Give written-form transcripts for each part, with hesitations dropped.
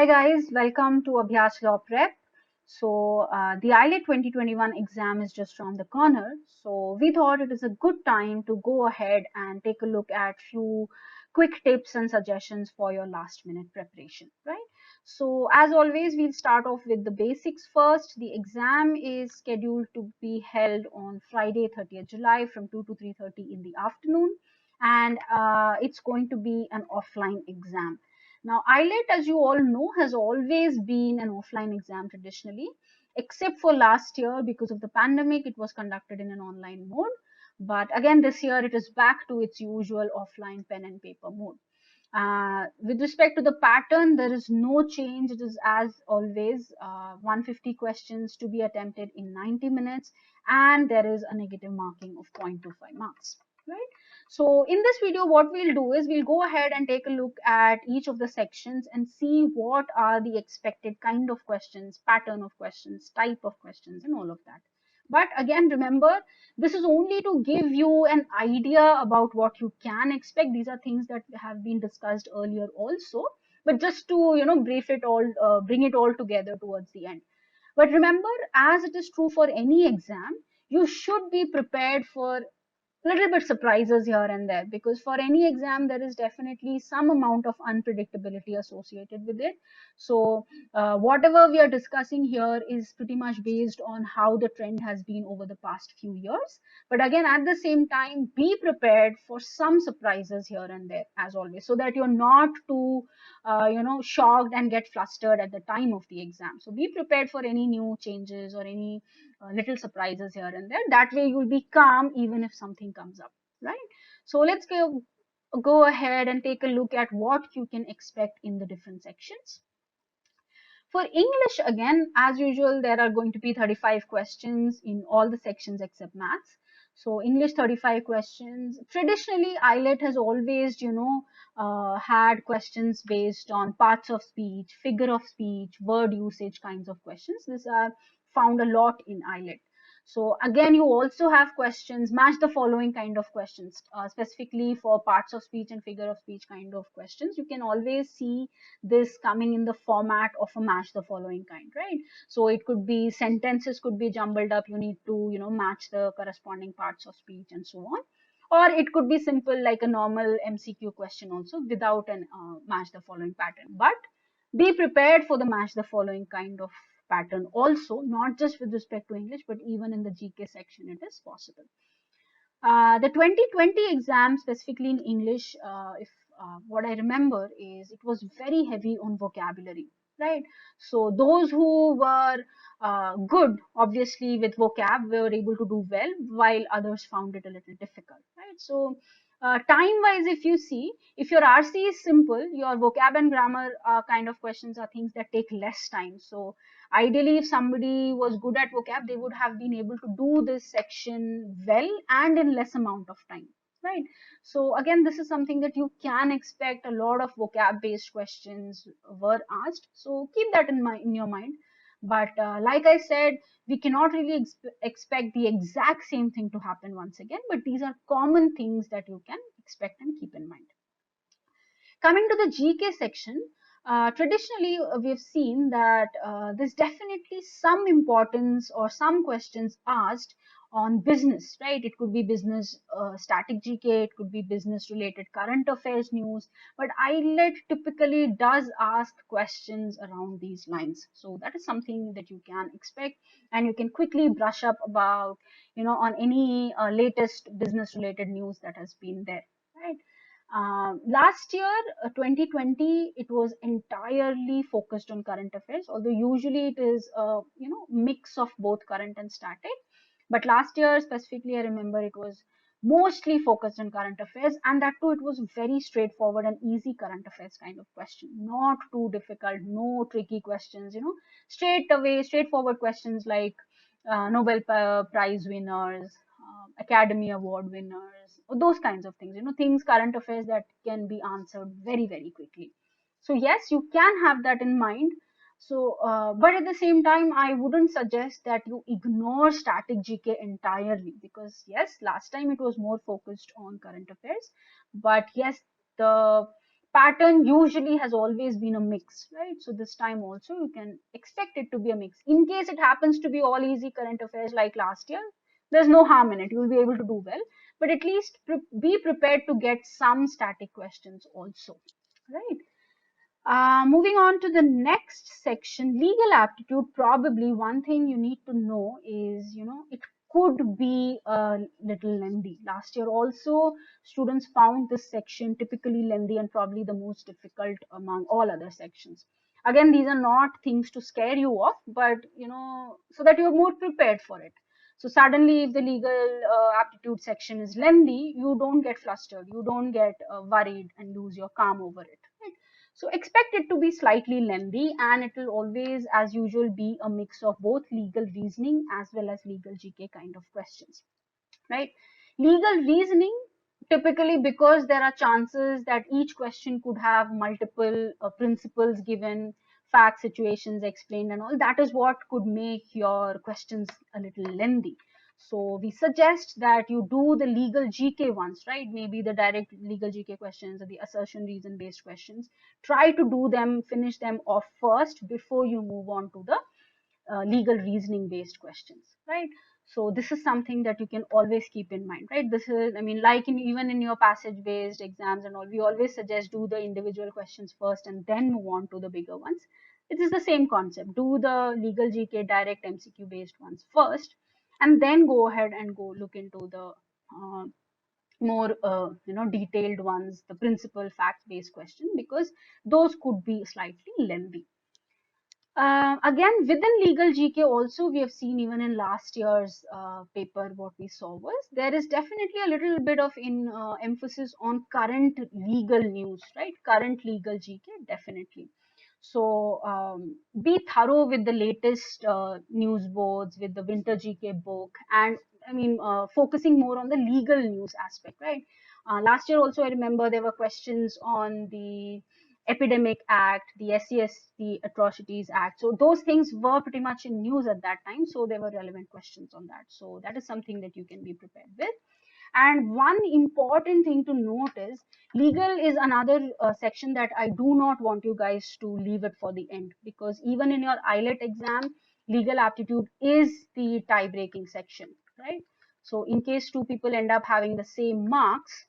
Hi guys, welcome to Abhyaas LawPrep. The AILET 2021 exam is just around the corner. So we thought it is a good time to go ahead and take a look at few quick tips and suggestions for your last minute preparation, right? So as always, we'll start off with the basics first. The exam is scheduled to be held on Friday, 30th July from 2 to 3:30 in the afternoon. And it's going to be an offline exam. Now, IELT, as you all know, has always been an offline exam traditionally, except for last year because of the pandemic, it was conducted in an online mode. But again, this year it is back to its usual offline pen and paper mode. With respect to the pattern, there is no change. It is as always 150 questions to be attempted in 90 minutes, and there is a negative marking of 0.25 marks. Right. So in this video, what we'll do is we'll go ahead and take a look at each of the sections and see what are the expected kind of questions, pattern of questions, type of questions, and all of that. But again, remember, this is only to give you an idea about what you can expect. These are things that have been discussed earlier also, but just to brief it all, bring it all together towards the end. But remember, as it is true for any exam, you should be prepared for little bit surprises here and there, because for any exam there is definitely some amount of unpredictability associated with it. So whatever we are discussing here is pretty much based on how the trend has been over the past few years, but again, at the same time, be prepared for some surprises here and there as always, so that you're not too shocked and get flustered at the time of the exam. So be prepared for any new changes or any little surprises here and there. That way you'll be calm even if something comes up, right? So let's go ahead and take a look at what you can expect in the different sections. For English, again, as usual, there are going to be 35 questions in all the sections except maths. So English 35 questions. Traditionally, IELT has always, had questions based on parts of speech, figure of speech, word usage kinds of questions. These are found a lot in IELT. So again, you also have questions, match the following kind of questions, specifically for parts of speech and figure of speech kind of questions. You can always see this coming in the format of a match the following kind, right? So it could be sentences could be jumbled up. You need to, match the corresponding parts of speech and so on. Or it could be simple like a normal MCQ question also without an match the following pattern. But be prepared for the match the following kind of pattern also, not just with respect to English, but even in the GK section, it is possible. The 2020 exam, specifically in English, if what I remember is it was very heavy on vocabulary, right? So those who were good, obviously with vocab, were able to do well, while others found it a little difficult, right? So time-wise, if you see, if your RC is simple, your vocab and grammar kind of questions are things that take less time. So ideally, if somebody was good at vocab, they would have been able to do this section well and in less amount of time, right? So again, this is something that you can expect. A lot of vocab based questions were asked, so keep that in your mind. But like I said, we cannot really expect the exact same thing to happen once again, but these are common things that you can expect and keep in mind. Coming to the GK section, traditionally we've seen that there's definitely some importance or some questions asked on business, right? It could be business static GK, it could be business related current affairs news, but IELT typically does ask questions around these lines. So that is something that you can expect, and you can quickly brush up about, on any latest business related news that has been there, right? Last year, 2020, it was entirely focused on current affairs, although usually it is a mix of both current and static. But last year specifically, I remember it was mostly focused on current affairs, and that too, it was very straightforward and easy current affairs kind of question, not too difficult, no tricky questions, straight away, straightforward questions like Nobel Prize winners, Academy Award winners, those kinds of things, things, current affairs that can be answered very, very quickly. So yes, you can have that in mind. So, but at the same time, I wouldn't suggest that you ignore static GK entirely, because yes, last time it was more focused on current affairs, but yes, the pattern usually has always been a mix, right? So this time also you can expect it to be a mix. In case it happens to be all easy current affairs like last year, there's no harm in it. You'll be able to do well, but at least be prepared to get some static questions also, right? Moving on to the next section, legal aptitude. Probably one thing you need to know is, it could be a little lengthy. Last year also, students found this section typically lengthy and probably the most difficult among all other sections. Again, these are not things to scare you off, but, so that you're more prepared for it. So suddenly, if the legal aptitude section is lengthy, you don't get flustered, you don't get worried and lose your calm over it. Right? So expect it to be slightly lengthy, and it will always, as usual, be a mix of both legal reasoning as well as legal GK kind of questions, right? Legal reasoning, typically because there are chances that each question could have multiple principles given, facts, situations explained, and all that is what could make your questions a little lengthy. So we suggest that you do the legal GK ones, right? Maybe the direct legal GK questions or the assertion reason based questions. Try to do them, finish them off first before you move on to the legal reasoning based questions, right? So this is something that you can always keep in mind, right? This is, I mean, like even in your passage based exams and all, we always suggest do the individual questions first and then move on to the bigger ones. It is the same concept. Do the legal GK direct MCQ based ones first, and then go ahead and go look into the more detailed ones, the principal fact based question, because those could be slightly lengthy. Again, within legal GK also, we have seen even in last year's paper, what we saw was there is definitely a little bit of emphasis on current legal news, right? Current legal GK, definitely. So be thorough with the latest news boards, with the winter GK book, and I mean, focusing more on the legal news aspect, right? Last year also, I remember there were questions on the Epidemic Act, the SCST Atrocities Act. So those things were pretty much in news at that time. So there were relevant questions on that. So that is something that you can be prepared with. And one important thing to note is legal is another section that I do not want you guys to leave it for the end, because even in your IELET exam, legal aptitude is the tie breaking section, right? So in case two people end up having the same marks,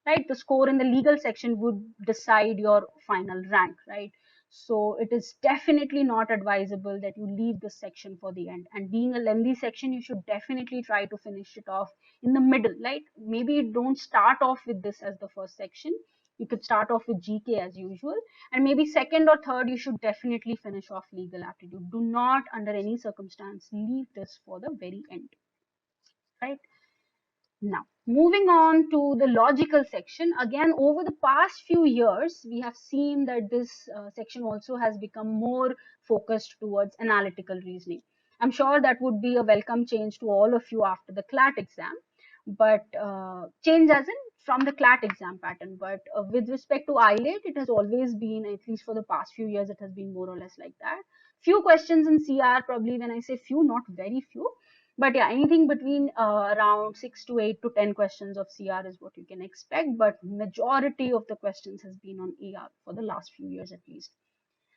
right, the score in the legal section would decide your final rank, right? So it is definitely not advisable that you leave this section for the end, and being a lengthy section, you should definitely try to finish it off in the middle. Like maybe don't start off with this as the first section, you could start off with GK as usual, and maybe second or third you should definitely finish off legal aptitude. Do not under any circumstance leave this for the very end, right? Now, moving on to the logical section, again, over the past few years, we have seen that this section also has become more focused towards analytical reasoning. I'm sure that would be a welcome change to all of you after the CLAT exam, but change as in from the CLAT exam pattern. But with respect to IELET, it has always been, at least for the past few years, it has been more or less like that. Few questions in CR, probably when I say few, not very few, but yeah, anything between around 6 to 8 to 10 questions of CR is what you can expect. But majority of the questions has been on AR for the last few years at least.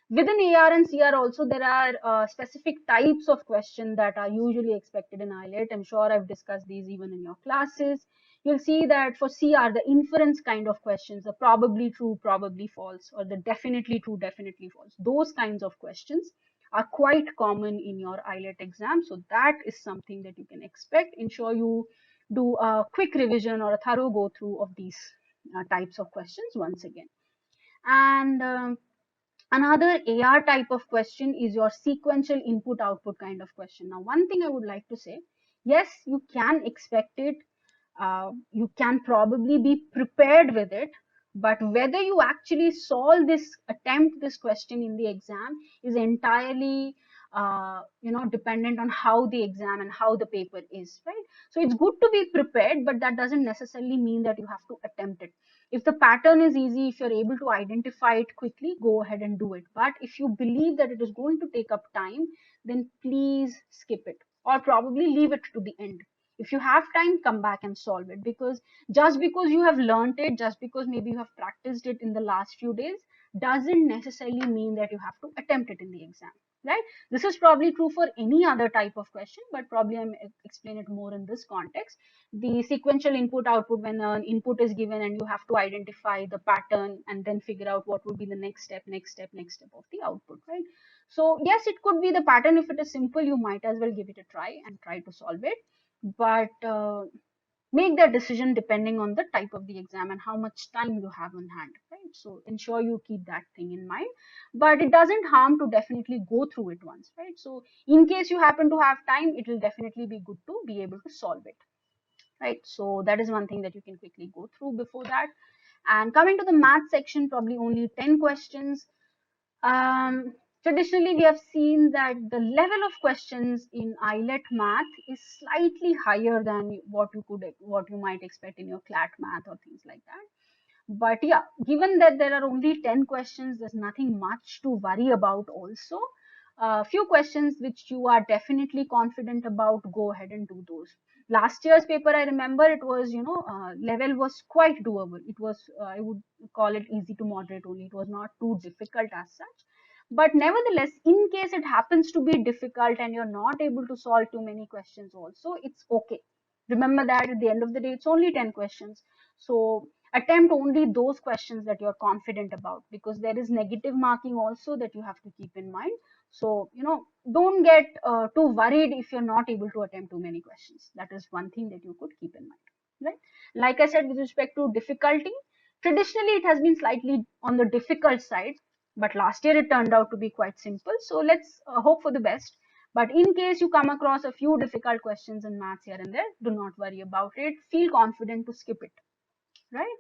Within AR and CR also, there are specific types of questions that are usually expected in IELET. I'm sure I've discussed these even in your classes. You'll see that for CR, the inference kind of questions, the probably true, probably false, or the definitely true, definitely false, those kinds of questions are quite common in your IELET exam. So that is something that you can expect. Ensure you do a quick revision or a thorough go through of these types of questions once again. And another AR type of question is your sequential input output kind of question. Now, one thing I would like to say, yes, you can expect it. You can probably be prepared with it, but whether you actually solve this, attempt this question in the exam is entirely dependent on how the exam and how the paper is, right? So it's good to be prepared, but that doesn't necessarily mean that you have to attempt it. If the pattern is easy, if you're able to identify it quickly, go ahead and do it. But if you believe that it is going to take up time, then please skip it or probably leave it to the end. If you have time, come back and solve it, because just because you have learned it, just because maybe you have practiced it in the last few days, doesn't necessarily mean that you have to attempt it in the exam, right? This is probably true for any other type of question, but probably I'm explain it more in this context. The sequential input output, when an input is given and you have to identify the pattern and then figure out what would be the next step, next step of the output, right? So yes, it could be the pattern. If it is simple, you might as well give it a try and try to solve it, but make that decision depending on the type of the exam and how much time you have on hand, right? So ensure you keep that thing in mind, but it doesn't harm to definitely go through it once, right? So in case you happen to have time, it will definitely be good to be able to solve it, right? So that is one thing that you can quickly go through before that. And coming to the math section, probably only 10 questions. um, Traditionally, we have seen that the level of questions in IELET math is slightly higher than what you might expect in your CLAT math or things like that. But yeah, given that there are only 10 questions, there's nothing much to worry about also. A few questions which you are definitely confident about, go ahead and do those. Last year's paper, I remember it was, level was quite doable. It was, I would call it easy to moderate only. It was not too difficult as such. But nevertheless, in case it happens to be difficult and you're not able to solve too many questions also, it's okay. Remember that at the end of the day, it's only 10 questions. So attempt only those questions that you're confident about, because there is negative marking also that you have to keep in mind. So don't get too worried if you're not able to attempt too many questions. That is one thing that you could keep in mind, right? Like I said, with respect to difficulty, traditionally it has been slightly on the difficult side, but last year it turned out to be quite simple. So let's hope for the best. But in case you come across a few difficult questions in maths here and there, do not worry about it. Feel confident to skip it, right?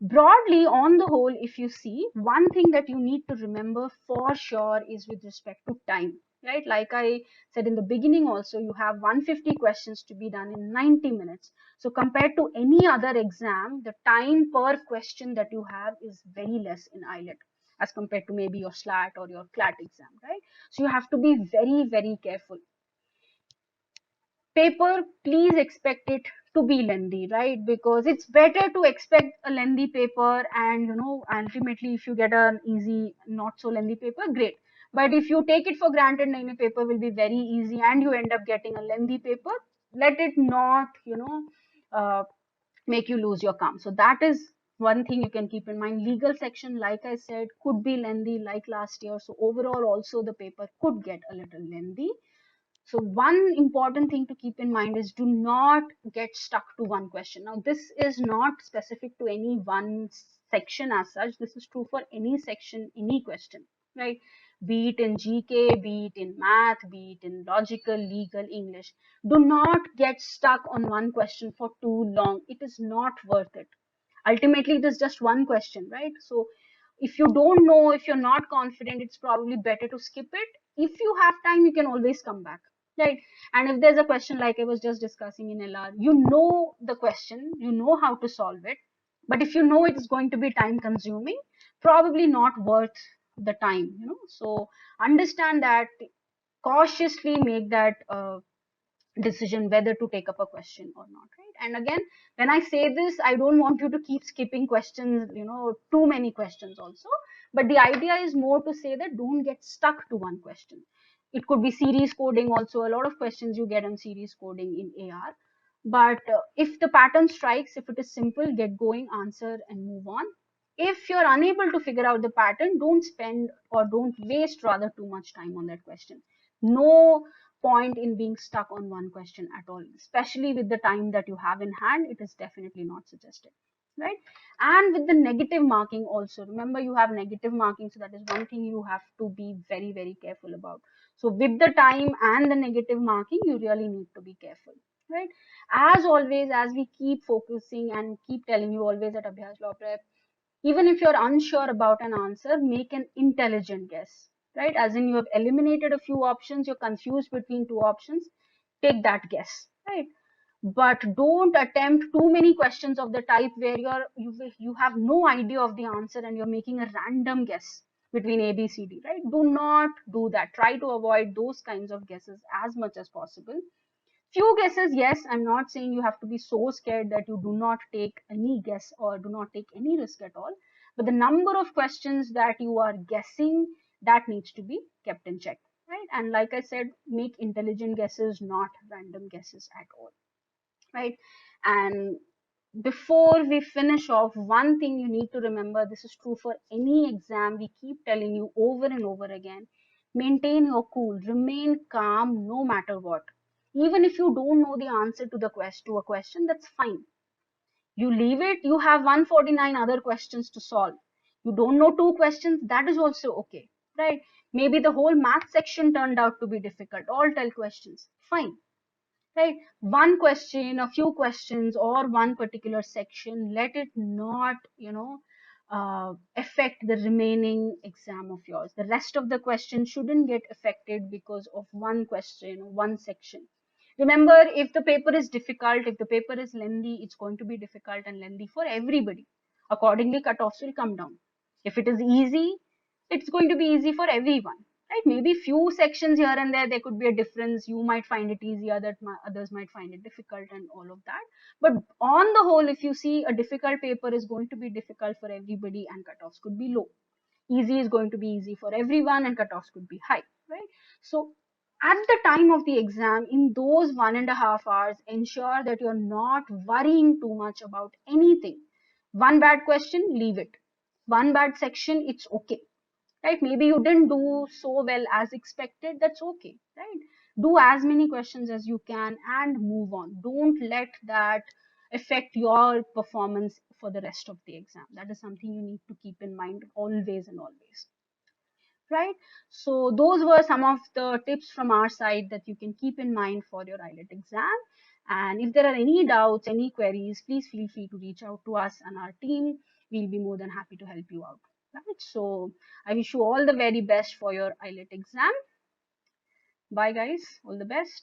Broadly, on the whole, if you see, one thing that you need to remember for sure is with respect to time, right? Like I said in the beginning also, you have 150 questions to be done in 90 minutes. So compared to any other exam, the time per question that you have is very less in IELTS as compared to maybe your SLAT or your CLAT exam, right? So you have to be very, very careful. Paper, please expect it to be lengthy, right? Because it's better to expect a lengthy paper, and ultimately if you get an easy, not so lengthy paper, great. But if you take it for granted any paper will be very easy and you end up getting a lengthy paper, let it not uh, make you lose your calm. So that is one thing you can keep in mind. Legal section, like I said, could be lengthy like last year, so overall also the paper could get a little lengthy. So one important thing to keep in mind is, do not get stuck to one question. Now, this is not specific to any one section as such. This is true for any section, any question, right? Be it in GK, be it in math, be it in logical, legal, English. Do not get stuck on one question for too long. It is not worth it. Ultimately, it is just one question, right? So if you don't know, if you're not confident, it's probably better to skip it. If you have time, you can always come back, right? And if there's a question like I was just discussing in LR, you know the question, you know how to solve it, but if you know it is going to be time consuming, probably not worth the time, so understand that, cautiously make that decision whether to take up a question or not, right? And again, when I say this, I don't want you to keep skipping questions, too many questions also, but the idea is more to say that don't get stuck to one question. It could be series coding also. A lot of questions you get on series coding in AR, but if the pattern strikes, if it is simple, get going, answer and move on. If you're unable to figure out the pattern, don't spend or don't waste rather too much time on that question. No point in being stuck on one question at all, especially with the time that you have in hand. It is definitely not suggested, right? And with the negative marking also, remember you have negative marking, so that is one thing you have to be very, very careful about. So with the time and the negative marking, you really need to be careful, right? As always, as we keep focusing and keep telling you always at Abhyaas LawPrep, even if you're unsure about an answer, make an intelligent guess, right? As in, you have eliminated a few options, you're confused between two options, take that guess, right? But don't attempt too many questions of the type where you have no idea of the answer and you're making a random guess between A, B, C, D, right? Do not do that. Try to avoid those kinds of guesses as much as possible. Few guesses, yes, I'm not saying you have to be so scared that you do not take any guess or do not take any risk at all, but the number of questions that you are guessing, that needs to be kept in check, right? And like I said, make intelligent guesses, not random guesses at all, right? And before we finish off, one thing you need to remember, this is true for any exam, we keep telling you over and over again: maintain your cool, remain calm no matter what. Even if you don't know the answer to the to a question, that's fine. You leave it, you have 149 other questions to solve. You don't know two questions, that is also okay, right? Maybe the whole math section turned out to be difficult, all 10 questions, fine, right? One question, a few questions, or one particular section, let it not, affect the remaining exam of yours. The rest of the question shouldn't get affected because of one question, one section. Remember, if the paper is difficult, if the paper is lengthy, it's going to be difficult and lengthy for everybody. Accordingly, cutoffs will come down. If it is easy, it's going to be easy for everyone, right? Maybe few sections here and there could be a difference. You might find it easier, that others might find it difficult, and all of that. But on the whole, if you see, a difficult paper is going to be difficult for everybody and cutoffs could be low. Easy is going to be easy for everyone and cutoffs could be high, right? So at the time of the exam, in those 1.5 hours, ensure that you're not worrying too much about anything. One bad question, leave it. One bad section, it's okay, right? Maybe you didn't do so well as expected, that's okay, right? Do as many questions as you can and move on. Don't let that affect your performance for the rest of the exam. That is something you need to keep in mind always and always, right? So those were some of the tips from our side that you can keep in mind for your IELTS exam. And if there are any doubts, any queries, please feel free to reach out to us and our team. We'll be more than happy to help you out. Right? So I wish you all the very best for your IELTS exam. Bye guys, all the best.